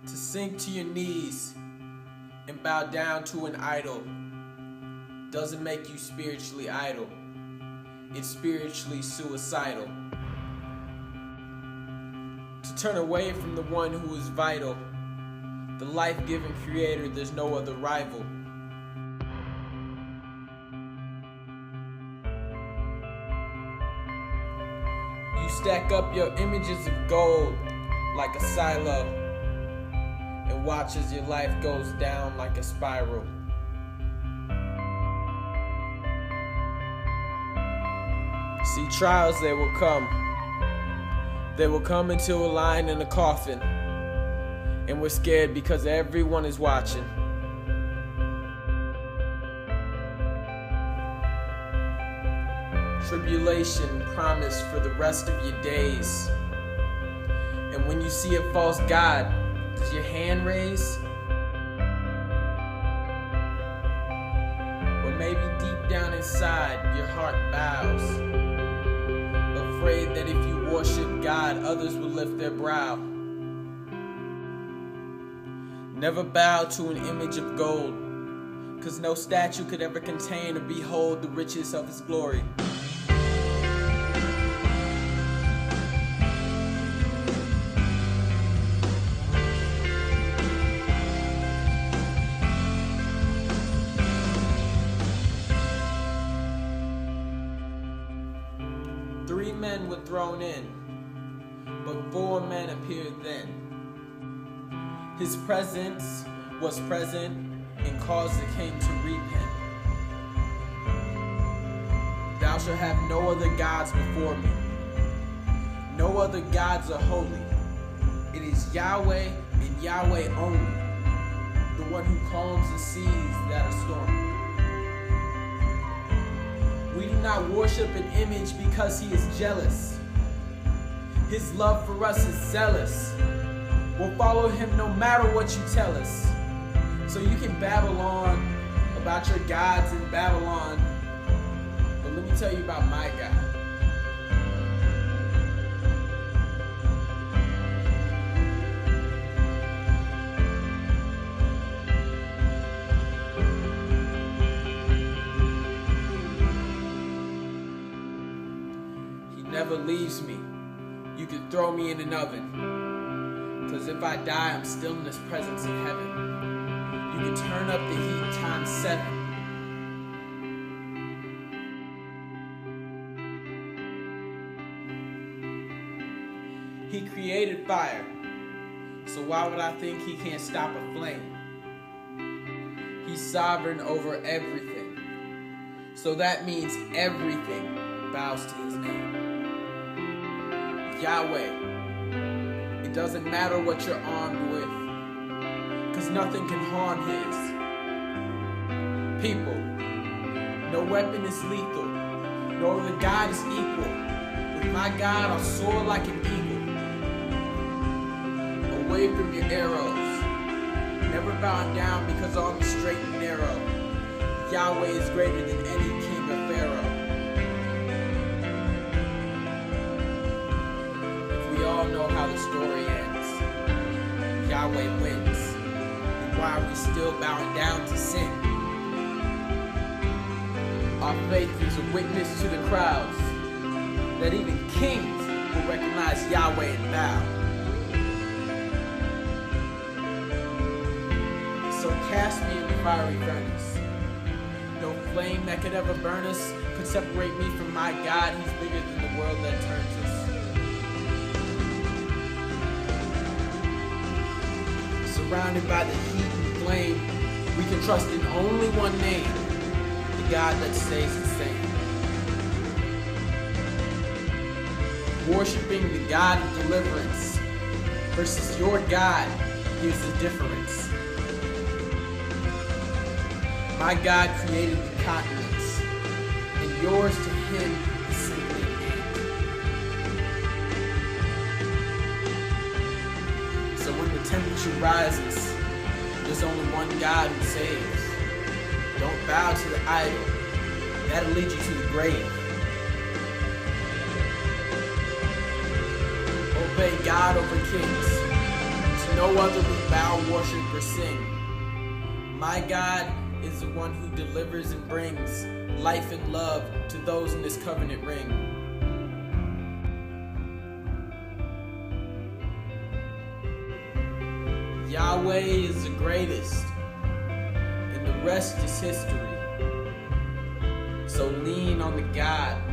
To sink to your knees and bow down to an idol doesn't make you spiritually idle. It's spiritually suicidal. To turn away from the one who is vital, the life-giving creator, there's no other rival. You stack up your images of gold like a silo and watch as your life goes down like a spiral. See, trials, they will come. They will come into a line in a coffin, and we're scared because everyone is watching. Tribulation promised for the rest of your days. And when you see a false god, does your hand raise? Or maybe deep down inside, your heart bows, afraid that if you worship God, others will lift their brow. Never bow to an image of gold, 'cause no statue could ever contain or behold the riches of His glory. Three men were thrown in, but four men appeared then. His presence was present and caused the king to repent. Thou shalt have no other gods before me. No other gods are holy. It is Yahweh and Yahweh only, the one who calms the seas that are stormy. We do not worship an image because he is jealous. His love for us is zealous. We'll follow him no matter what you tell us. So you can babble on about your gods in Babylon, but let me tell you about my God. He never leaves me. You could throw me in an oven, 'cause if I die, I'm still in his presence in heaven. You can turn up the heat times 7. He created fire, so why would I think he can't stop a flame? He's sovereign over everything, so that means everything bows to his name. Yahweh. It doesn't matter what you're armed with, 'cause nothing can harm his people. No weapon is lethal, no other God is equal. With my God, I'll soar like an eagle, away from your arrows, never bowing down because I'm straight and narrow. Yahweh is greater than any king or pharaoh. We all know how the story ends. Yahweh wins. And why are we still bowing down to sin? Our faith is a witness to the crowds that even kings will recognize Yahweh and bow. So cast me in the fiery furnace. No flame that could ever burn us could separate me from my God. He's bigger than the world that turns us. Surrounded by the heat and flame, we can trust in only one name, the God that stays the same. Worshipping the God of deliverance versus your God, here's the difference. My God created the continents, and yours to him is simply an ant. So when the temperature rises, there's only one God who saves. Don't bow to the idol. That'll lead you to the grave. Obey God over kings. no other we bow, worship, or sing. My God is the one who delivers and brings life and love to those in this covenant ring. Yahweh is the greatest, and the rest is history. So lean on the God